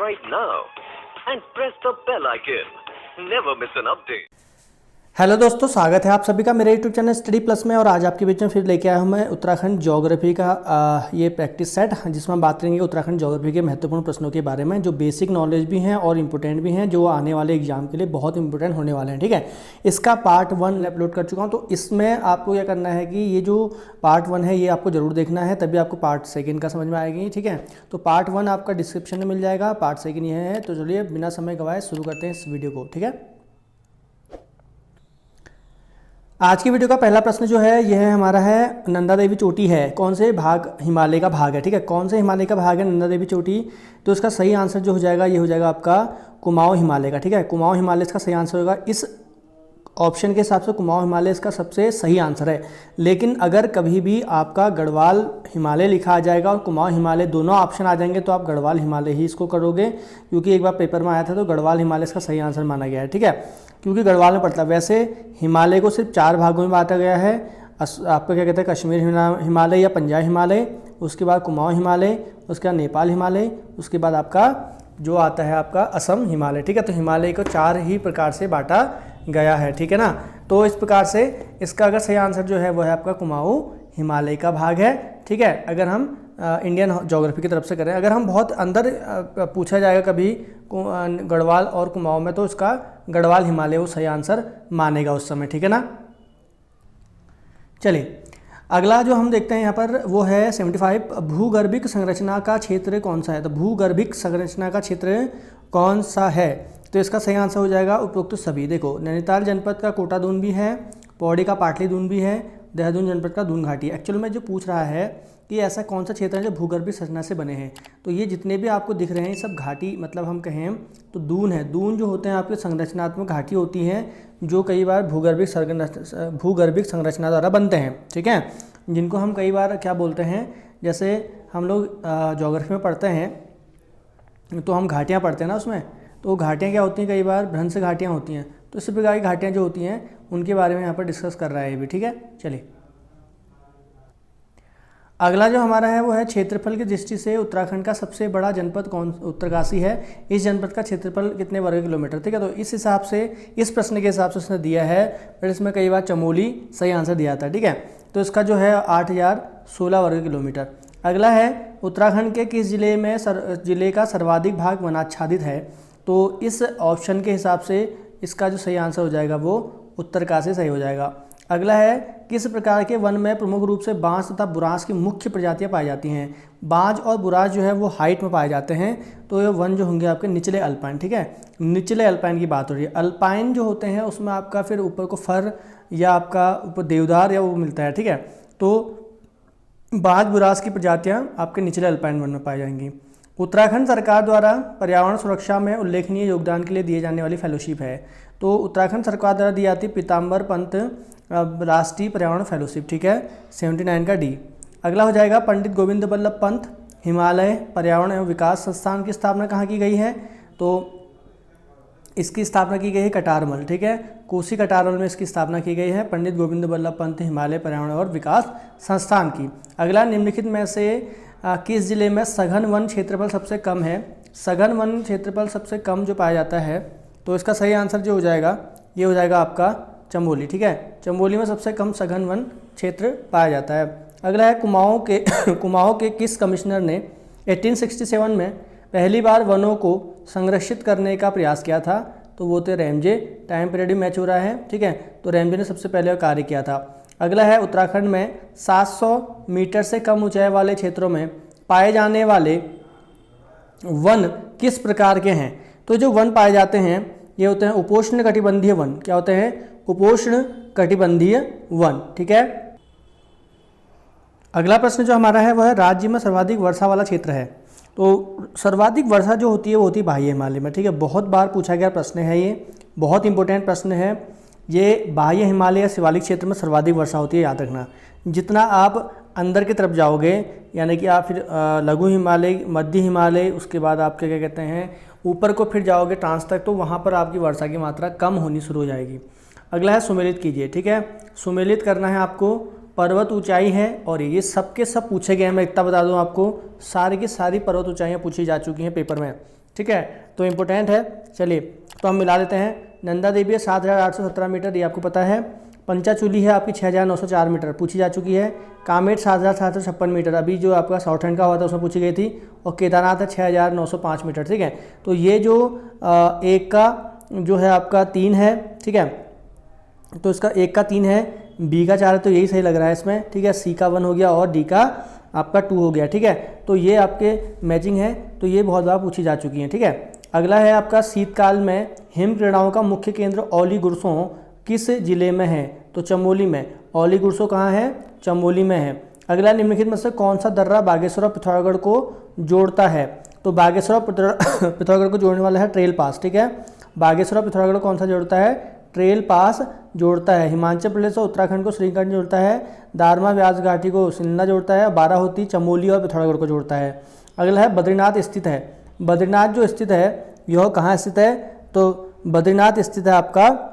right now and press the bell icon. Never miss an update. Hello दोस्तों, स्वागत है आप सभी का मेरे यूट्यूब चैनल स्टडी प्लस में। और आज आपके बीच में फिर लेके आया हूँ मैं उत्तराखंड ज्योग्राफी का ये प्रैक्टिस सेट, जिसमें हम बात करेंगे उत्तराखंड ज्योग्राफी के महत्वपूर्ण प्रश्नों के बारे में, जो बेसिक नॉलेज भी हैं और इम्पोर्टेंट भी हैं, जो आने वाले एग्जाम के लिए बहुत इंपॉर्टेंट होने वाले हैं। ठीक है, इसका पार्ट 1 अपलोड कर चुका हूँ, तो इसमें आपको क्या करना है कि ये जो पार्ट 1 है ये आपको जरूर देखना है, तभी आपको पार्ट 2 का समझ में आएगी। ठीक है, तो पार्ट 1 आपका डिस्क्रिप्शन में मिल जाएगा, पार्ट 2 ये है। तो चलिए बिना समय गवाए शुरू करते हैं इस वीडियो को। ठीक है, आज की वीडियो का पहला प्रश्न जो है यह हमारा है, नंदा देवी चोटी है कौन से भाग हिमालय का भाग है। ठीक है, कौन से हिमालय का भाग है नंदा देवी चोटी? तो इसका सही आंसर जो हो जाएगा ये हो जाएगा आपका कुमाऊं हिमालय का। ठीक है, कुमाऊं हिमालय इसका सही आंसर होगा। इस ऑप्शन के हिसाब से कुमाऊं हिमालय इसका सबसे सही आंसर है। लेकिन अगर कभी भी आपका गढ़वाल हिमालय लिखा आ जाएगा और कुमाऊं हिमालय दोनों ऑप्शन आ जाएंगे तो आप गढ़वाल हिमालय ही इसको करोगे, क्योंकि एक बार पेपर में आया था तो गढ़वाल हिमालय इसका सही आंसर माना गया है। ठीक है, क्योंकि गढ़वाल में पड़ता है। वैसे हिमालय को सिर्फ 4 भागों में बांटा गया है। आपको क्या कहते हैं, कश्मीर हिमालय या पंजाब हिमालय, उसके बाद कुमाऊं हिमालय, उसके बाद नेपाल हिमालय, उसके बाद आपका जो आता है आपका असम हिमालय। ठीक है, तो हिमालय को 4 ही प्रकार से बांटा गया है। ठीक है ना, तो इस प्रकार से इसका अगर सही आंसर जो है वो है आपका कुमाऊं हिमालय का भाग है। ठीक है, अगर हम इंडियन ज्योग्राफी की तरफ से करें, अगर हम बहुत अंदर पूछा जाएगा कभी गढ़वाल और कुमाऊं में, तो इसका गढ़वाल हिमालय वो सही आंसर मानेगा उस समय। ठीक है ना, चलिए अगला जो हम देखते हैं यहाँ पर वो है 75, भूगर्भिक संरचना का क्षेत्र कौन सा है? तो भूगर्भिक संरचना का क्षेत्र कौन सा है? तो इसका सही आंसर हो जाएगा उपरोक्त सभी। देखो, नैनीताल जनपद का कोटा दून भी है, पौड़ी का पाटली दून भी है, देहरादून जनपद का दून घाटी। एक्चुअल में जो पूछ रहा है कि ऐसा कौन सा क्षेत्र है जो भूगर्भिक संरचना से बने हैं, तो ये जितने भी आपको दिख रहे हैं सब घाटी, मतलब हम कहें तो दून है। दून जो होते हैं आपके संरचनात्मक घाटी होती हैं, जो कई बार भूगर्भिक संरचना द्वारा बनते हैं। ठीक है, जिनको हम कई बार क्या बोलते हैं, जैसे हम लोग ज्योग्राफी में पढ़ते हैं तो हम घाटियाँ पढ़ते हैं ना, उसमें तो घाटियाँ क्या होती हैं, कई बार भ्रंश घाटियाँ होती हैं। तो इसी प्रकार की घाटियाँ जो होती हैं उनके बारे में यहाँ पर डिस्कस कर रहा है ये भी। ठीक है, चलिए अगला जो हमारा है वो है क्षेत्रफल की दृष्टि से उत्तराखंड का सबसे बड़ा जनपद कौन? उत्तरकाशी है। इस जनपद का क्षेत्रफल कितने वर्ग किलोमीटर? ठीक है, तो इस हिसाब से, इस प्रश्न के हिसाब से उसने दिया है, पर इसमें कई बार चमोली सही आंसर दिया था। ठीक है, तो इसका जो है 8016 वर्ग किलोमीटर। अगला है, उत्तराखंड के किस जिले का सर्वाधिक भाग वनाच्छादित है? तो इस ऑप्शन के हिसाब से इसका जो सही आंसर हो जाएगा वो उत्तरकाशी सही हो जाएगा। अगला है, किस प्रकार के वन में प्रमुख रूप से बांस तथा बुरांस की मुख्य प्रजातियां पाई जाती हैं? बांज और बुरांस जो है वो हाइट में पाए जाते हैं, तो ये वन जो होंगे आपके निचले अल्पाइन। ठीक है, निचले अल्पाइन की बात हो रही है। अल्पाइन जो होते हैं उसमें आपका फिर ऊपर को फर या आपका ऊपर देवदार या वो मिलता है। ठीक है, तो बांज बुरांस की प्रजातियाँ आपके निचले अल्पाइन वन में पाई जाएंगी। उत्तराखंड सरकार द्वारा पर्यावरण सुरक्षा में उल्लेखनीय योगदान के लिए दिए जाने वाली फेलोशिप है? तो उत्तराखंड सरकार द्वारा दी जाती पीताम्बर पंत राष्ट्रीय पर्यावरण फेलोशिप। ठीक है, 79 का डी। अगला हो जाएगा, पंडित गोविंद बल्लभ पंत हिमालय पर्यावरण एवं विकास संस्थान की स्थापना कहाँ की गई है? तो इसकी स्थापना की गई है कटारमल। ठीक है, कोसी कटारमल में इसकी स्थापना की गई है, पंडित गोविंद बल्लभ पंत हिमालय पर्यावरण और विकास संस्थान की। अगला, निम्नलिखित में से किस जिले में सघन वन क्षेत्रफल सबसे कम है? सघन वन क्षेत्रफल सबसे कम जो पाया जाता है, तो इसका सही आंसर जो हो जाएगा ये हो जाएगा आपका चमोली। ठीक है, चमोली में सबसे कम सघन वन क्षेत्र पाया जाता है। अगला है, कुमाऊं के किस कमिश्नर ने 1867 में पहली बार वनों को संरक्षित करने का प्रयास किया था? तो वो थे रैमजे। टाइम पीरियड भी मैच हो रहा है। ठीक है, तो रैमजे ने सबसे पहले कार्य किया था। अगला है, उत्तराखंड में 700 मीटर से कम ऊंचाई वाले क्षेत्रों में पाए जाने वाले वन किस प्रकार के हैं? तो जो वन पाए जाते हैं ये होते हैं उपोष्ण कटिबंधीय वन। क्या होते हैं? उपोष्ण कटिबंधीय वन। ठीक है, अगला प्रश्न जो हमारा है वह है, राज्य में सर्वाधिक वर्षा वाला क्षेत्र है? तो सर्वाधिक वर्षा जो होती है वो होती है बाह्य हिमालय में। ठीक है, बहुत बार पूछा गया प्रश्न है, ये बहुत इंपॉर्टेंट प्रश्न है। ये बाह्य हिमालय या शिवालिक क्षेत्र में सर्वाधिक वर्षा होती है, याद रखना। जितना आप अंदर की तरफ जाओगे, यानी कि आप फिर लघु हिमालय, मध्य हिमालय, उसके बाद आपके क्या कहते हैं ऊपर को फिर जाओगे ट्रांस तक, तो वहाँ पर आपकी वर्षा की मात्रा कम होनी शुरू हो जाएगी। अगला है सुमेलित कीजिए। ठीक है, सुमेलित करना है आपको। पर्वत ऊंचाई है और ये सब के सब पूछे गए हैं। मैं इतना बता दूं आपको, सारी की सारी पर्वत ऊंचाइयाँ पूछी जा चुकी हैं पेपर में। ठीक है, तो इम्पोर्टेंट है। चलिए तो हम मिला लेते हैं। नंदा देवी है 7,817 मीटर, ये आपको पता है। पंचाचूली है आपकी 6,904 मीटर, पूछी जा चुकी है। कामेट 7,756 मीटर, अभी जो आपका साउथ हैंड का हुआ था उसमें पूछी गई थी। और केदारनाथ है 6,905 मीटर, ठीक है। तो ये जो एक का जो है आपका 3 है, ठीक है, तो इसका एक का 3 है, बी का 4 है, तो यही सही लग रहा है इसमें, ठीक है। सी का 1 हो गया और डी का आपका 2 हो गया, ठीक है। तो ये आपके मैचिंग है, तो ये बहुत बार पूछी जा चुकी हैं, ठीक है। अगला है आपका शीतकाल में हिम क्रीड़ाओं का मुख्य केंद्र औली गुरसों किस जिले में है? तो चमोली में। औली गुरसों कहाँ है? चमोली में है। अगला, निम्नलिखित में से कौन सा दर्रा बागेश्वर और पिथौरागढ़ को जोड़ता है? तो बागेश्वर और पिथौरागढ़ को जोड़ने वाला है ट्रेल पास, ठीक है। बागेश्वर और पिथौरागढ़ कौन सा जोड़ता है? ट्रेल पास जोड़ता है। हिमाचल प्रदेश और उत्तराखंड को श्रीखंड जोड़ता है। दारमा व्यास घाटी को शिमला जोड़ता है। बाराहोती चमोली और पिथौरागढ़ को जोड़ता है। अगला है बद्रीनाथ स्थित है। बद्रीनाथ जो स्थित है यह कहाँ स्थित है? तो बद्रीनाथ स्थित है आपका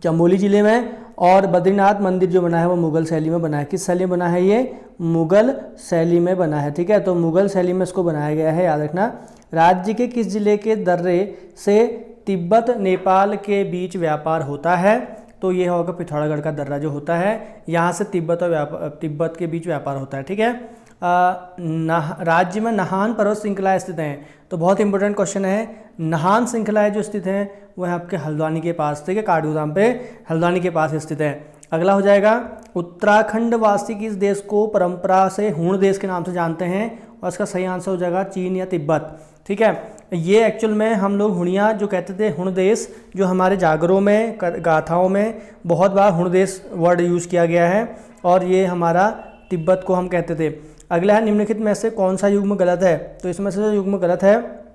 चमोली जिले में। और बद्रीनाथ मंदिर जो बना है वो मुगल शैली में बना है। किस शैली में बना है? ये मुगल शैली में बना है, ठीक है। तो मुगल शैली में इसको बनाया गया है, याद रखना। राज्य के किस जिले के दर्रे से तिब्बत नेपाल के बीच व्यापार होता है? तो ये होगा पिथौरागढ़ का दर्रा जो होता है, यहाँ से तिब्बत के बीच व्यापार होता है, ठीक है। राज्य में नहान पर्वत श्रृंखलाएँ स्थित हैं। तो बहुत इंपॉर्टेंट क्वेश्चन है। नहान श्रृंखलाएँ जो स्थित हैं वो है आपके हल्द्वानी के पास, ठीक है। काठगोदाम पे हल्द्वानी के पास स्थित है। अगला हो जाएगा, उत्तराखंड वासी किस देश को परंपरा से हूण देश के नाम से जानते हैं? और इसका सही आंसर हो जाएगा चीन या तिब्बत, ठीक है। ये एक्चुअल में हम लोग हुणिया जो कहते थे, हुण देश, जो हमारे जागरों में गाथाओं में बहुत बार हुण देश वर्ड यूज़ किया गया है, और ये हमारा तिब्बत को हम कहते थे। अगला है, निम्नलिखित में से कौन सा युग्म गलत है? तो इसमें से जो युग्म गलत है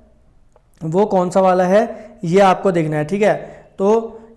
वो कौन सा वाला है ये आपको देखना है, ठीक है। तो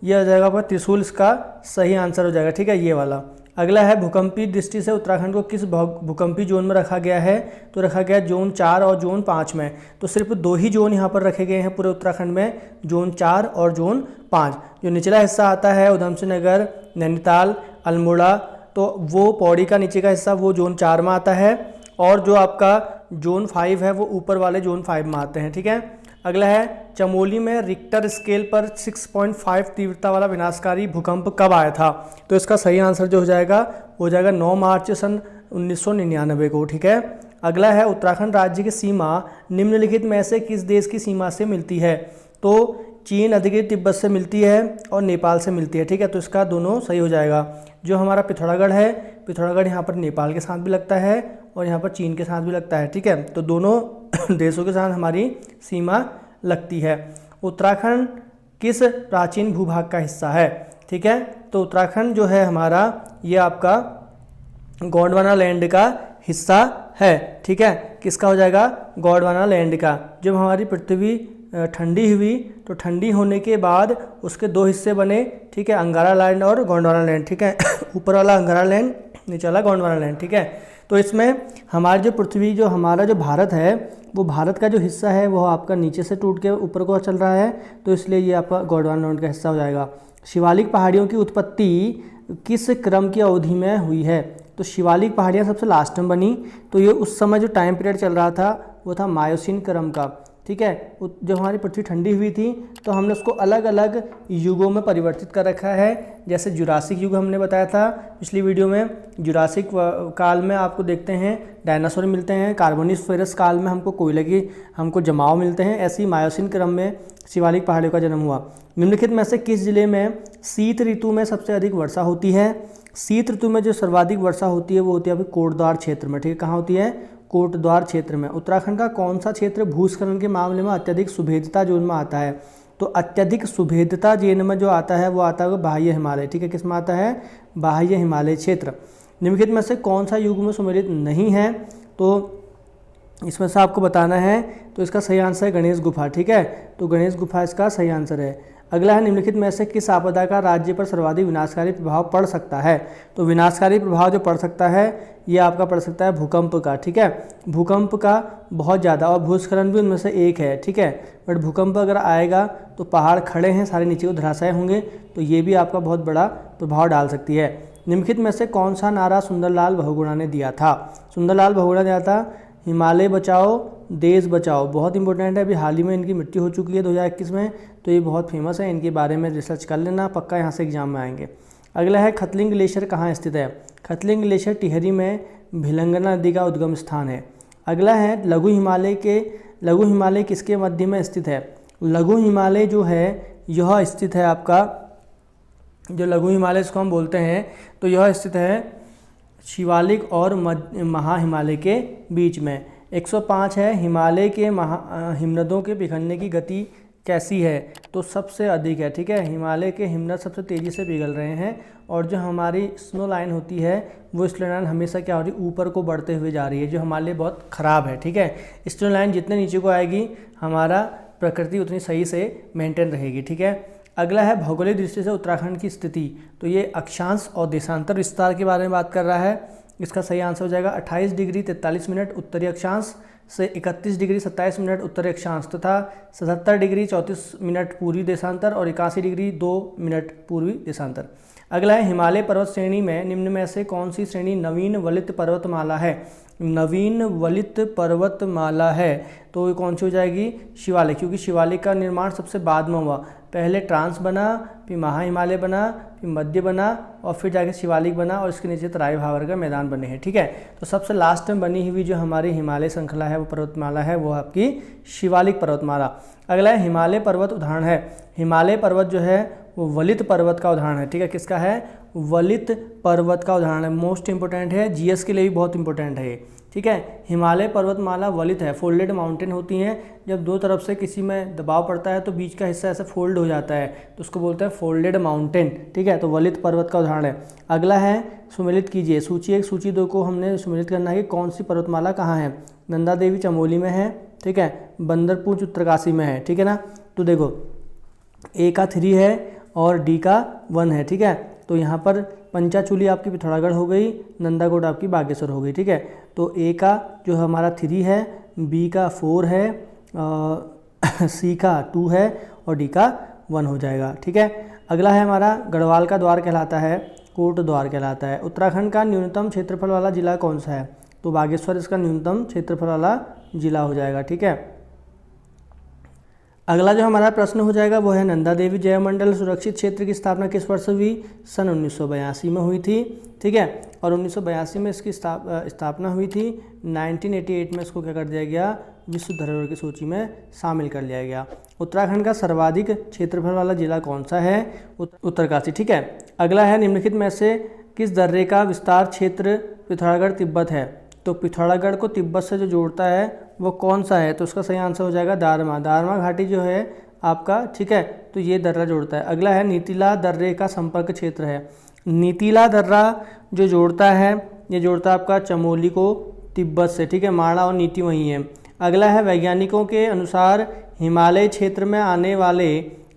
ये हो जाएगा आपका त्रिशूल, इसका सही आंसर हो जाएगा, ठीक है, ये वाला। अगला है, भूकंपीय दृष्टि से उत्तराखंड को किस भूकंपीय जोन में रखा गया है? तो रखा गया जोन 4 और जोन 5 में। तो सिर्फ 2 ही जोन यहाँ पर रखे गए हैं पूरे उत्तराखंड में, जोन 4 और जोन 5। जो निचला हिस्सा आता है उधम सिंह नगर, नैनीताल, अल्मोड़ा, तो वो पौड़ी का नीचे का हिस्सा वो जोन 4 में आता है, और जो आपका जोन 5 है वो ऊपर वाले जोन 5 में आते हैं, ठीक है। अगला है, चमोली में रिक्टर स्केल पर 6.5 तीव्रता वाला विनाशकारी भूकंप कब आया था? तो इसका सही आंसर जो हो जाएगा 9 मार्च सन 1999 को, ठीक है। अगला है, उत्तराखंड राज्य की सीमा निम्नलिखित में से किस देश की सीमा से मिलती है? तो चीन अधिकृत तिब्बत से मिलती है और नेपाल से मिलती है, ठीक है। तो इसका दोनों सही हो जाएगा। जो हमारा पिथौरागढ़ है, पिथौरागढ़ यहाँ पर नेपाल के साथ भी लगता है और यहाँ पर चीन के साथ भी लगता है, ठीक है। तो दोनों देशों के साथ हमारी सीमा लगती है। उत्तराखंड किस प्राचीन भूभाग का हिस्सा है? ठीक है, तो उत्तराखंड जो है हमारा ये आपका गोंडवाना लैंड का हिस्सा है, ठीक है। किसका हो जाएगा? गोंडवाना लैंड का। जब हमारी पृथ्वी ठंडी हुई तो ठंडी होने के बाद उसके 2 हिस्से बने, ठीक है, अंगारा लैंड और गोंडवाना लैंड, ठीक है। ऊपर वाला अंगारा लैंड, नीचे वाला गोंडवाना लैंड, ठीक है। तो इसमें हमारी जो पृथ्वी, जो हमारा जो भारत है, वो भारत का जो हिस्सा है वो आपका नीचे से टूट के ऊपर को चल रहा है, तो इसलिए ये आपका गोंडवाना लैंड का हिस्सा हो जाएगा। शिवालिक पहाड़ियों की उत्पत्ति किस क्रम की अवधि में हुई है? तो शिवालिक पहाड़ियाँ सबसे लास्ट में बनी, तो ये उस समय जो टाइम पीरियड चल रहा था वो था मायोसीन क्रम का, ठीक है। जब हमारी पृथ्वी ठंडी हुई थी तो हमने उसको अलग अलग युगों में परिवर्तित कर रखा है। जैसे जुरासिक युग हमने बताया था पिछली वीडियो में, जुरासिक काल में आपको देखते हैं डायनासोर मिलते हैं, कार्बोनिफेरस काल में हमको जमाव मिलते हैं, ऐसे ही मायोसीन क्रम में शिवालिक पहाड़ियों का जन्म हुआ। निम्नलिखित में से किस जिले में शीत ऋतु में सबसे अधिक वर्षा होती है? शीत ऋतु में जो सर्वाधिक वर्षा होती है वो होती है अभी कोटद्वार क्षेत्र में, ठीक है। कहाँ होती है? कोटद्वार क्षेत्र में। उत्तराखंड का कौन सा क्षेत्र भूस्खलन के मामले में अत्यधिक सुभेद्यता जोन में आता है? तो अत्यधिक सुभेद्यता जोन में जो आता है वो आता है बाह्य हिमालय, ठीक है। किस में आता है? बाह्य हिमालय क्षेत्र। निम्नलिखित में से कौन सा युग में सम्मिलित नहीं है? तो इसमें से आपको बताना है, तो इसका सही आंसर है गणेश गुफा, ठीक है। तो गणेश गुफा इसका सही आंसर है। अगला है, निम्नलिखित में से किस आपदा का राज्य पर सर्वाधिक विनाशकारी प्रभाव पड़ सकता है? तो विनाशकारी प्रभाव जो पड़ सकता है ये आपका पड़ सकता है भूकंप का, ठीक है। भूकंप का बहुत ज़्यादा, और भूस्खलन भी उनमें से एक है, ठीक है। बट भूकंप अगर आएगा तो पहाड़ खड़े हैं, सारे नीचे को धराशायी होंगे, तो ये भी आपका बहुत बड़ा प्रभाव डाल सकती है। निम्नलिखित में से कौन सा नारा सुंदरलाल बहुगुणा ने दिया था? सुंदरलाल बहुगुणा दिया था, हिमालय बचाओ देश बचाओ, बहुत इंपॉर्टेंट है, अभी हाल ही में इनकी मृत्यु हो चुकी है 2021 में, तो ये बहुत फेमस है, इनके बारे में रिसर्च कर लेना, पक्का यहाँ से एग्जाम में आएंगे। अगला है खतलिंग ग्लेशियर कहाँ स्थित है? खतलिंग ग्लेशियर टिहरी में भिलंगना नदी का उद्गम स्थान है। अगला है लघु हिमालय किसके मध्य में स्थित है? लघु हिमालय जो है यह स्थित है आपका, जो लघु हिमालय इसको हम बोलते हैं, तो यह स्थित है शिवालिक और महा हिमालय के बीच में। 105 है हिमालय के हिमनदों के पिघलने की गति कैसी है? तो सबसे अधिक है, ठीक है। हिमालय के हिमनद सबसे तेज़ी से पिघल रहे हैं, और जो हमारी स्नो लाइन होती है वो स्नो लाइन हमेशा क्या हो रही है? ऊपर को बढ़ते हुए जा रही है, जो हमारे लिए बहुत ख़राब है, ठीक है। स्नो लाइन जितने नीचे को आएगी हमारा प्रकृति उतनी सही से मेंटेन रहेगी, ठीक है। अगला है भौगोलिक दृष्टि से उत्तराखंड की स्थिति, तो ये अक्षांश और देशांतर विस्तार के बारे में बात कर रहा है। इसका सही आंसर हो जाएगा 28 डिग्री 43 मिनट उत्तरी अक्षांश से 31 डिग्री 27 मिनट उत्तरी अक्षांश तथा 77 डिग्री 34 मिनट पूर्वी देशांतर और 81 डिग्री 2 मिनट पूर्वी देशांतर। अगला है हिमालय पर्वत श्रेणी में निम्न में से कौन सी श्रेणी नवीन वलित पर्वतमाला है? नवीन वलित पर्वतमाला है, तो ये कौन सी हो जाएगी? शिवालिक, क्योंकि शिवालिक का निर्माण सबसे बाद में हुआ। पहले ट्रांस बना, फिर महा हिमालय बना, फिर मध्य बना, और फिर जाके शिवालिक बना, और इसके नीचे तराई भावर का मैदान बने हैं, ठीक है। तो सबसे लास्ट में बनी हुई जो हमारी हिमालय श्रृंखला है, वो पर्वतमाला है, वो आपकी शिवालिक पर्वतमाला। अगला है हिमालय पर्वत उदाहरण है। हिमालय पर्वत जो है वो वलित पर्वत का उदाहरण है, ठीक है। किसका है? वलित पर्वत का उदाहरण है। मोस्ट इंपोर्टेंट है, जीएस के लिए भी बहुत इंपॉर्टेंट है ये, ठीक है। हिमालय पर्वतमाला वलित है, फोल्डेड माउंटेन होती हैं। जब दो तरफ से किसी में दबाव पड़ता है तो बीच का हिस्सा ऐसे फोल्ड हो जाता है, तो उसको बोलते हैं फोल्डेड माउंटेन, ठीक है। तो वलित पर्वत का उदाहरण है। अगला है सुमेलित कीजिए, सूची 1 सूची 2 को हमने सुमेलित करना है कि कौन सी पर्वतमाला कहाँ है। नंदा देवी चमोली में है, ठीक है। बंदरपूंछ उत्तरकाशी में है, ठीक है ना। तो देखो ए का 3 है और डी का 1 है, ठीक है। तो यहाँ पर पंचाचूली आपकी पिथौरागढ़ हो गई, नंदाकोट आपकी बागेश्वर हो गई, ठीक है। तो ए का जो हमारा 3 है, बी का 4 है, सी का 2 है और डी का 1 हो जाएगा, ठीक है। अगला है हमारा गढ़वाल का द्वार कहलाता है, कोट द्वार कहलाता है। उत्तराखंड का न्यूनतम क्षेत्रफल वाला जिला कौन सा है? तो बागेश्वर इसका न्यूनतम क्षेत्रफल वाला जिला हो जाएगा, ठीक है। अगला जो हमारा प्रश्न हो जाएगा वो है नंदा देवी जैवमंडल सुरक्षित क्षेत्र की स्थापना किस वर्ष हुई? सन 1982 में हुई थी, ठीक है। और 1982 में इसकी स्थापना हुई थी। 1988 में इसको क्या कर दिया गया? विश्व धरोहर की सूची में शामिल कर लिया गया। उत्तराखंड का सर्वाधिक क्षेत्रफल वाला जिला कौन सा है? उत्तरकाशी, ठीक है। अगला है निम्नलिखित में से किस दर्रे का विस्तार क्षेत्र पिथौरागढ़ तिब्बत है? तो पिथौरागढ़ को तिब्बत से जो जोड़ता है वो कौन सा है? तो उसका सही आंसर हो जाएगा दारमा। दारमा घाटी जो है आपका, ठीक है, तो ये दर्रा जोड़ता है। अगला है नीतीला दर्रे का संपर्क क्षेत्र है। नीतीला दर्रा जो जोड़ता है, ये जोड़ता है आपका चमोली को तिब्बत से, ठीक है। माणा और नीति वहीं है। अगला है वैज्ञानिकों के अनुसार हिमालय क्षेत्र में आने वाले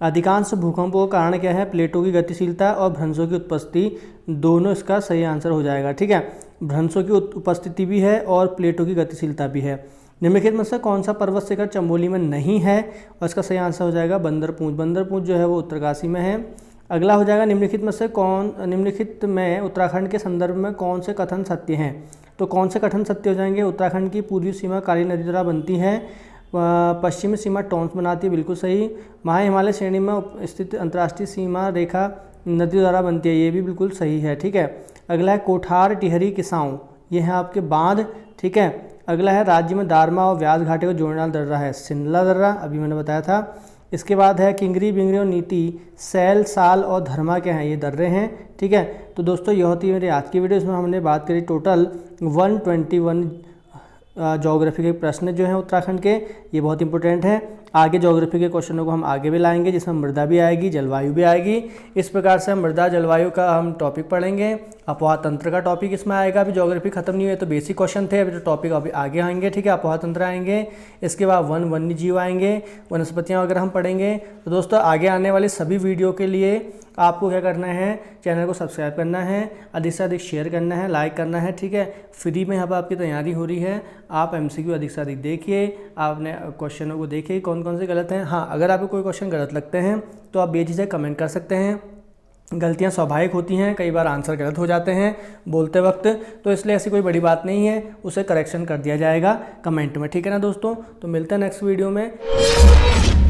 अधिकांश भूकंपों का कारण क्या है? प्लेटों की गतिशीलता और भ्रंशों की उपस्थिति, दोनों इसका सही आंसर हो जाएगा, ठीक है। भ्रंशों की उपस्थिति भी है और प्लेटों की गतिशीलता भी है। निम्नलिखित में से कौन सा पर्वत शिखर चमोली में नहीं है? और इसका सही आंसर हो जाएगा बंदरपूंछ। बंदरपूंछ जो है वो उत्तरकाशी में है। अगला हो जाएगा निम्नलिखित में उत्तराखंड के संदर्भ में कौन से कथन सत्य हैं? तो कौन से कथन सत्य हो जाएंगे? उत्तराखंड की पूर्वी सीमा काली नदी द्वारा बनती है, पश्चिमी सीमा टोंस बनाती है, बिल्कुल सही। महा हिमालय श्रेणी में स्थित अंतर्राष्ट्रीय सीमा रेखा नदी द्वारा बनती है, ये भी बिल्कुल सही है, ठीक है। अगला है कोठार टिहरी किसाऊ, ये है आपके बांध, ठीक है। अगला है राज्य में दारमा और व्यास घाटी को जोड़ने वाला दर्रा है सिंदला दर्रा, अभी मैंने बताया था। इसके बाद है किंगरी, बिंगरी और नीति, सैल, साल और धर्मा के हैं, ये दर्रे हैं, ठीक है। तो दोस्तों ये होती है मेरी आज की वीडियो। इसमें हमने बात करी टोटल 121 ज्योग्राफी के प्रश्न जो हैं उत्तराखंड के, ये बहुत इंपॉर्टेंट है। आगे ज्योग्राफी के क्वेश्चनों को हम आगे भी लाएंगे, जिसमें मृदा भी आएगी, जलवायु भी आएगी। इस प्रकार से हम मृदा जलवायु का हम टॉपिक पढ़ेंगे। अपोहा तंत्र का टॉपिक इसमें आएगा। अभी ज्योग्राफी खत्म नहीं हुई है तो बेसिक क्वेश्चन थे, अभी तो टॉपिक अभी आगे आएंगे, ठीक है। अपोहा तंत्र आएंगे, इसके बाद वन्य जीव आएंगे, वनस्पतियाँ वगैरह हम पढ़ेंगे। तो दोस्तों आगे आने वाली सभी वीडियो के लिए आपको क्या करना है? चैनल को सब्सक्राइब करना है, अधिक से अधिक शेयर करना है, लाइक करना है, ठीक है। फ्री में यहाँ पर आपकी तैयारी हो रही है। आप MCQ अधिक से अधिक देखिए, आपने क्वेश्चनों को देखिए कौन कौन से गलत हैं। हाँ, अगर आपको कोई क्वेश्चन गलत लगते हैं तो आप बेझिझक कमेंट कर सकते हैं, गलतियां स्वाभाविक होती हैं, कई बार आंसर गलत हो जाते हैं बोलते वक्त, तो इसलिए ऐसी कोई बड़ी बात नहीं है, उसे करेक्शन कर दिया जाएगा कमेंट में, ठीक है ना दोस्तों। तो मिलते हैं नेक्स्ट वीडियो में।